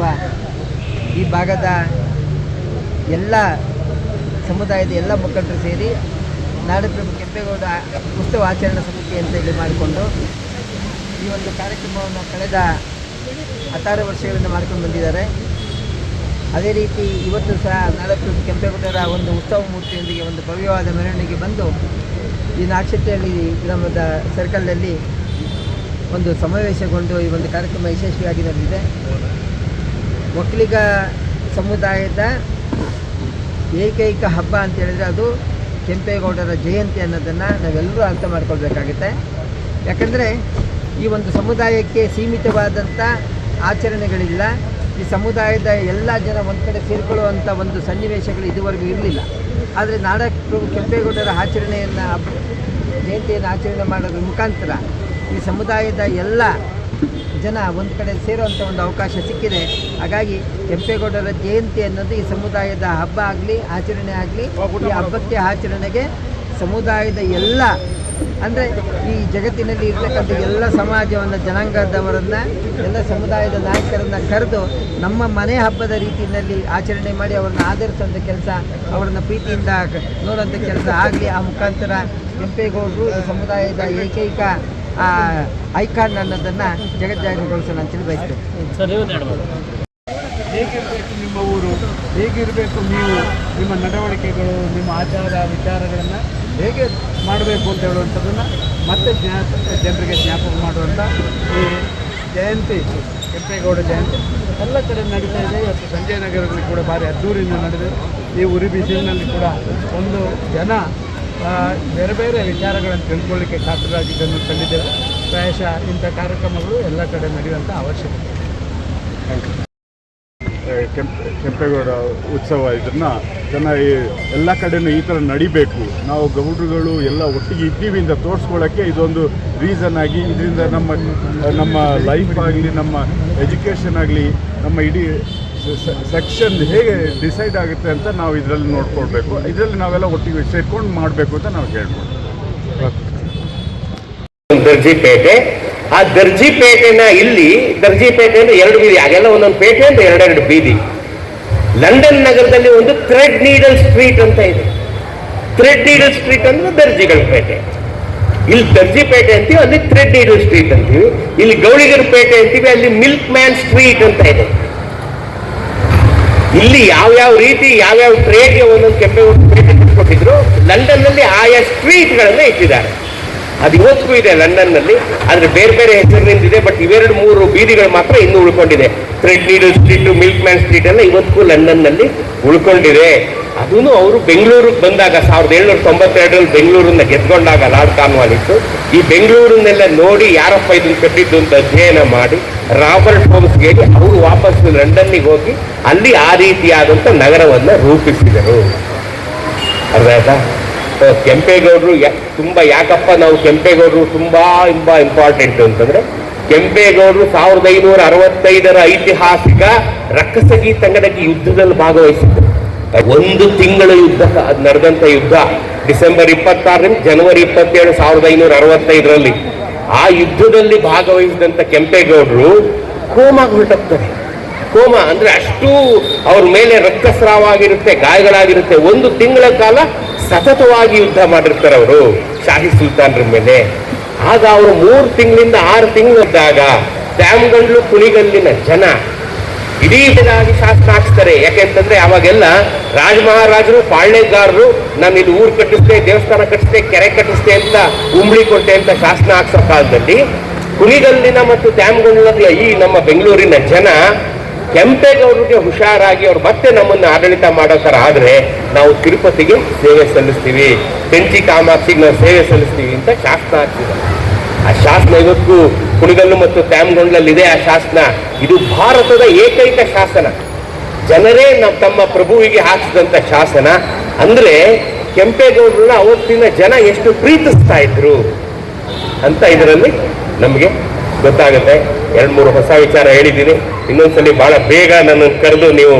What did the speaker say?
ಅಥವಾ ಈ ಭಾಗದ ಎಲ್ಲ ಸಮುದಾಯದ ಎಲ್ಲ ಮುಖಂಡರು ಸೇರಿ ನಾಡಪ್ರಭು ಕೆಂಪೇಗೌಡ ಉತ್ಸವ ಆಚರಣಾ ಸಮಿತಿ ಅಂತೇಳಿ ಮಾಡಿಕೊಂಡು ಈ ಒಂದು ಕಾರ್ಯಕ್ರಮವನ್ನು ಕಳೆದ 16 ವರ್ಷಗಳಿಂದ ಮಾಡ್ಕೊಂಡು ಬಂದಿದ್ದಾರೆ. ಅದೇ ರೀತಿ ಇವತ್ತು ಸಹ ನಾಡಪ್ರಭು ಕೆಂಪೇಗೌಡರ ಒಂದು ಉತ್ಸವ ಮೂರ್ತಿಯೊಂದಿಗೆ ಒಂದು ಭವ್ಯವಾದ ಮೆರವಣಿಗೆ ಬಂದು ಈ ನಾಕ್ಷತ್ರಹಳ್ಳಿ ಗ್ರಾಮದ ಸರ್ಕಲ್ನಲ್ಲಿ ಒಂದು ಸಮಾವೇಶಗೊಂಡು ಈ ಒಂದು ಕಾರ್ಯಕ್ರಮ ಯಶಸ್ವಿಯಾಗಿ ನಡೆದಿದೆ. ಒಕ್ಕಲಿಗ ಸಮುದಾಯದ ಏಕೈಕ ಹಬ್ಬ ಅಂತ ಹೇಳಿದರೆ ಅದು ಕೆಂಪೇಗೌಡರ ಜಯಂತಿ ಅನ್ನೋದನ್ನು ನಾವೆಲ್ಲರೂ ಅರ್ಥ ಮಾಡ್ಕೊಳ್ಬೇಕಾಗುತ್ತೆ. ಯಾಕಂದರೆ ಈ ಒಂದು ಸಮುದಾಯಕ್ಕೆ ಸೀಮಿತವಾದಂಥ ಆಚರಣೆಗಳಿಲ್ಲ. ಈ ಸಮುದಾಯದ ಎಲ್ಲ ಜನ ಒಂದು ಕಡೆ ಸೇರಿಕೊಳ್ಳುವಂಥ ಒಂದು ಸನ್ನಿವೇಶಗಳು ಇದುವರೆಗೂ ಇರಲಿಲ್ಲ. ಆದರೆ ನಾಡಪ್ರಭು ಕೆಂಪೇಗೌಡರ ಆಚರಣೆಯನ್ನು ಜಯಂತಿಯನ್ನು ಆಚರಣೆ ಮಾಡೋದ್ರ ಮುಖಾಂತರ ಈ ಸಮುದಾಯದ ಎಲ್ಲ ಜನ ಒಂದು ಕಡೆ ಸೇರುವಂಥ ಒಂದು ಅವಕಾಶ ಸಿಕ್ಕಿದೆ. ಹಾಗಾಗಿ ಕೆಂಪೇಗೌಡರ ಜಯಂತಿ ಅನ್ನೋದು ಈ ಸಮುದಾಯದ ಹಬ್ಬ ಆಗಲಿ ಆಚರಣೆ ಆಗಲಿ, ಈ ಹಬ್ಬಕ್ಕೆ ಆಚರಣೆಗೆ ಸಮುದಾಯದ ಎಲ್ಲ ಅಂದರೆ ಈ ಜಗತ್ತಿನಲ್ಲಿ ಇರ್ತಕ್ಕಂಥ ಎಲ್ಲ ಸಮಾಜವನ್ನು ಜನಾಂಗದವರನ್ನು ಎಲ್ಲ ಸಮುದಾಯದ ನಾಯಕರನ್ನು ಕರೆದು ನಮ್ಮ ಮನೆ ಹಬ್ಬದ ರೀತಿಯಲ್ಲಿ ಆಚರಣೆ ಮಾಡಿ ಅವ್ರನ್ನ ಆಧರಿಸುವಂಥ ಕೆಲಸ, ಅವರನ್ನು ಪ್ರೀತಿಯಿಂದ ನೋಡುವಂಥ ಕೆಲಸ ಆಗಲಿ. ಆ ಮುಖಾಂತರ ಕೆಂಪೇಗೌಡರು ಈ ಸಮುದಾಯದ ಏಕೈಕ ಐಕಾನ್ ಅನ್ನೋದನ್ನು ಜಗಜ್ಜಾಹಿರಗೊಳಿಸೋಣ ಅಂತೇಳಿ ಬಯಸ್ತೇನೆ. ಹೇಗಿರಬೇಕು ನಿಮ್ಮ ಊರು, ಹೇಗಿರಬೇಕು ನೀವು, ನಿಮ್ಮ ನಡವಳಿಕೆಗಳು, ನಿಮ್ಮ ಆಚಾರ ವಿಚಾರಗಳನ್ನು ಹೇಗೆ ಮಾಡಬೇಕು ಅಂತ ಹೇಳುವಂಥದ್ದನ್ನು ಮತ್ತೆ ಜನರಿಗೆ ಜ್ಞಾಪಕ ಮಾಡುವಂಥ ಈ ಜಯಂತಿ, ಕೆಂಪೇಗೌಡ ಜಯಂತಿ ಎಲ್ಲ ಕಡೆ ನಡೀತಾ ಇದೆ. ಇವತ್ತು ಸಂಜಯ ನಗರದಲ್ಲಿ ಕೂಡ ಭಾರಿ ಅದ್ದೂರಿಯಿಂದ ನಡೆದಿದೆ. ಈ ಉರಿ ಬಿಸಿಲಿನಲ್ಲಿ ಕೂಡ ಒಂದು ಜನ ಬೇರೆ ಬೇರೆ ವಿಚಾರಗಳನ್ನು ತಿಳ್ಕೊಳ್ಳಿಕ್ಕೆ ಕಾತರಾಗಿದ್ದನ್ನು ಕಂಡಿದ್ದೇವೆ. ಪ್ರಾಯಶಃ ಇಂಥ ಕಾರ್ಯಕ್ರಮಗಳು ಎಲ್ಲ ಕಡೆ ನಡೆಯುವಂಥ ಅವಶ್ಯಕತೆ. ಕೆಂಪೇಗೌಡ ಉತ್ಸವ ಇದನ್ನು ಚೆನ್ನಾಗಿ ಎಲ್ಲ ಕಡೆಯೂ ಈ ಥರ ನಡಿಬೇಕು. ನಾವು ಗೌಡರುಗಳು ಎಲ್ಲ ಒಟ್ಟಿಗೆ ಇದ್ದೀವಿ ಅಂತ ತೋರಿಸ್ಕೊಳ್ಳೋಕ್ಕೆ ಇದೊಂದು ರೀಸನ್ ಆಗಿ, ಇದರಿಂದ ನಮ್ಮ ಲೈಫ್ ಆಗಲಿ, ನಮ್ಮ ಎಜುಕೇಷನ್ ಆಗಲಿ, ನಮ್ಮ ಇಡೀ ಸೆಕ್ಷನ್ ಹೇಗೆ ಡಿಸೈಡ್ ಆಗುತ್ತೆ ಅಂತ ನಾವು ಇದರಲ್ಲಿ ನೋಡ್ಕೊಳ್ಬೇಕು. ಇದರಲ್ಲಿ ನಾವೆಲ್ಲ ಒಟ್ಟಿಗೆ ಸೇರ್ಕೊಂಡು ಮಾಡಬೇಕು ಅಂತ ನಾವು ಕೇಳ್ಕೊಂಡು ದರ್ಜಿಪೇಟೆ, ಆ ದರ್ಜಿಪೇಟೆನ ಇಲ್ಲಿ ದರ್ಜಿಪೇಟೆಯಿಂದ 2 ಬೀದಿ, ಆಗೆಲ್ಲ ಒಂದೊಂದು ಪೇಟೆ ಅಂತ 2 ಬೀದಿ. ಲಂಡನ್ ನಗರದಲ್ಲಿ ಒಂದು ಥ್ರೆಡ್ ನೀಡಲ್ ಸ್ಟ್ರೀಟ್ ಅಂತ ಇದೆ. ಥ್ರೆಡ್ ನೀಡಲ್ ಸ್ಟ್ರೀಟ್ ಅಂದ್ರೆ ದರ್ಜಿಗಳ ಪೇಟೆ. ಇಲ್ಲಿ ದರ್ಜಿಪೇಟೆ ಅಂತೀವಿ, ಅಲ್ಲಿ ಥ್ರೆಡ್ ನೀಡಲ್ ಸ್ಟ್ರೀಟ್ ಅಂತೀವಿ. ಇಲ್ಲಿ ಗೌಳಿಗರ ಪೇಟೆ ಅಂತೀವಿ, ಅಲ್ಲಿ ಮಿಲ್ಕ್ ಮ್ಯಾನ್ ಸ್ಟ್ರೀಟ್ ಅಂತ ಇದೆ. ಇಲ್ಲಿ ಯಾವ್ಯಾವ ರೀತಿ ಯಾವ್ಯಾವ ಟ್ರೇಡ್ಗೆ ಒಂದೊಂದು ಕೆಂಪೇಗೌಡ ಪೇಟೆ ಕೊಟ್ಟಿದ್ರು, ಲಂಡನ್ ನಲ್ಲಿ ಆಯಾ ಸ್ಟ್ರೀಟ್ಗಳನ್ನ ಇಟ್ಟಿದ್ದಾರೆ. ಅದು ಇವತ್ತಿಗೂ ಇದೆ ಲಂಡನ್ನಲ್ಲಿ, ಆದರೆ ಬೇರೆ ಬೇರೆ ಹೆಸರಿನಿಂದಿದೆ. ಬಟ್ ಇವೆರಡು 3 ಬೀದಿಗಳು ಮಾತ್ರ ಇನ್ನೂ ಉಳ್ಕೊಂಡಿದೆ. Thread needle street, milk man street ಎಲ್ಲ ಇವತ್ತಿಗೂ ಲಂಡನ್ನಲ್ಲಿ ಉಳ್ಕೊಂಡಿದೆ. ಅದೂ ಅವರು ಬೆಂಗಳೂರಿಗೆ ಬಂದಾಗ 1792ರಲ್ಲಿ ಬೆಂಗಳೂರನ್ನ ಗೆದ್ಕೊಂಡಾಗ ಲಾರ್ಡ್ ಕಾರ್ನ್ವಾಲಿಸ್ ಈ ಬೆಂಗಳೂರನ್ನೆಲ್ಲ ನೋಡಿ ಯಾರಪ್ಪ ಇದನ್ನು ಕಟ್ಟಿದ್ದು ಅಂತ ಅಧ್ಯಯನ ಮಾಡಿ ರಾಬರ್ಟ್ ಹೋಮ್ಸ್ಗೆ ಹೇಳಿ ಅವರು ವಾಪಸ್ ಲಂಡನ್ನಿಗೆ ಹೋಗಿ ಅಲ್ಲಿ ಆ ರೀತಿಯಾದಂಥ ನಗರವನ್ನು ರೂಪಿಸಿದರು. ಅರ್ಥ ಆಯ್ತಾ? ಕೆಂಪೇಗೌಡರು ತುಂಬಾ ಯಾಕಪ್ಪ ನಾವು ಕೆಂಪೇಗೌಡರು ತುಂಬಾ ಇಂಪಾರ್ಟೆಂಟ್ ಅಂತಂದ್ರೆ, ಕೆಂಪೇಗೌಡರು 1565ರ ಐತಿಹಾಸಿಕ ರಕ್ಕಸಗಿ ತಂಗಡಗಿ ಯುದ್ಧದಲ್ಲಿ ಭಾಗವಹಿಸಿದ್ರು. 1 ತಿಂಗಳ ಯುದ್ಧ ನಡೆದಂತ ಯುದ್ಧ. ಡಿಸೆಂಬರ್ 26ರಿಂದ ಜನವರಿ 27, 1565ರಲ್ಲಿ ಆ ಯುದ್ಧದಲ್ಲಿ ಭಾಗವಹಿಸಿದಂತ ಕೆಂಪೇಗೌಡರು ಕೋಮಾಗಿ ಹೊರಟೋಗ್ತಾರೆ. ಕೋಮಾ ಅಂದ್ರೆ ಅಷ್ಟು ಅವ್ರ ಮೇಲೆ ರಕ್ತಸ್ರಾವ ಆಗಿರುತ್ತೆ, ಗಾಯಗಳಾಗಿರುತ್ತೆ. 1 ತಿಂಗಳ ಕಾಲ ಸತತವಾಗಿ ಯುದ್ಧ ಮಾಡಿರ್ತಾರೆ ಅವರು ಶಾಹಿ ಸುಲ್ತಾನರ ಮೇಲೆ. ಆಗ ಅವರು 3 ತಿಂಗಳಿಂದ 6 ತಿಂಗಳಿದ್ದಾಗ ಡ್ಯಾಮ್ಗಂಡ್ಲು ಕುಣಿಗಲ್ಲಿನ ಜನ ಇಡೀ ದಿನಾಗಿ ಶಾಸ್ತ್ರ ಹಾಕ್ಸ್ತಾರೆ. ಯಾಕೆಂತಂದ್ರೆ ಅವಾಗೆಲ್ಲ ರಾಜಮಹಾರಾಜರು ಪಾಳ್ಯಗಾರರು ನಾನು ಇಲ್ಲಿ ಊರು ಕಟ್ಟಿಸ್ತೆ, ದೇವಸ್ಥಾನ ಕಟ್ಟಿಸ್ತೆ, ಕೆರೆ ಕಟ್ಟಿಸ್ತೆ ಅಂತ ಉಂಬಳಿ ಕೊಟ್ಟೆ ಅಂತ ಶಾಸನ ಹಾಕ್ಸೋ ಕಾಲದಲ್ಲಿ ಕುಣಿಗಲ್ಲಿನ ಮತ್ತು ಡ್ಯಾಮ್ಗಂಡ್ಲ ಈ ನಮ್ಮ ಬೆಂಗಳೂರಿನ ಜನ ಕೆಂಪೇಗೌಡರಿಗೆ ಹುಷಾರಾಗಿ ಅವ್ರು ಮತ್ತೆ ನಮ್ಮನ್ನು ಆಡಳಿತ ಮಾಡೋ ಥರ ಆದರೆ ನಾವು ತಿರುಪತಿಗೆ ಸೇವೆ ಸಲ್ಲಿಸ್ತೀವಿ, ತೆಂಚಿ ಕಾಮಾಕ್ಷಿಗೆ ನಾವು ಸೇವೆ ಸಲ್ಲಿಸ್ತೀವಿ ಅಂತ ಶಾಸನ ಹಾಕ್ತಿದ್ದಾರೆ. ಆ ಶಾಸನ ಇವತ್ತು ಕುಣಿಗಲ್ಲು ಮತ್ತು ಡ್ಯಾಮ್ಗಂಡ್ಲಲ್ಲಿದೆ. ಆ ಶಾಸನ ಇದು ಭಾರತದ ಏಕೈಕ ಶಾಸನ. ಜನರೇ ತಮ್ಮ ಪ್ರಭುವಿಗೆ ಹಾಕಿಸಿದಂಥ ಶಾಸನ. ಅಂದ್ರೆ ಕೆಂಪೇಗೌಡರನ್ನ ಅವತ್ತಿನ ಜನ ಎಷ್ಟು ಪ್ರೀತಿಸ್ತಾ ಇದ್ರು ಅಂತ ಇದರಲ್ಲಿ ನಮಗೆ ಗೊತ್ತಾಗುತ್ತೆ. 2-3 ಹೊಸ ವಿಚಾರ ಹೇಳಿದ್ದೀನಿ. ಇನ್ನೊಂದ್ಸಲಿ ಬಹಳ ಬೇಗ ನನ್ನನ್ನು ಕರೆದು ನೀವು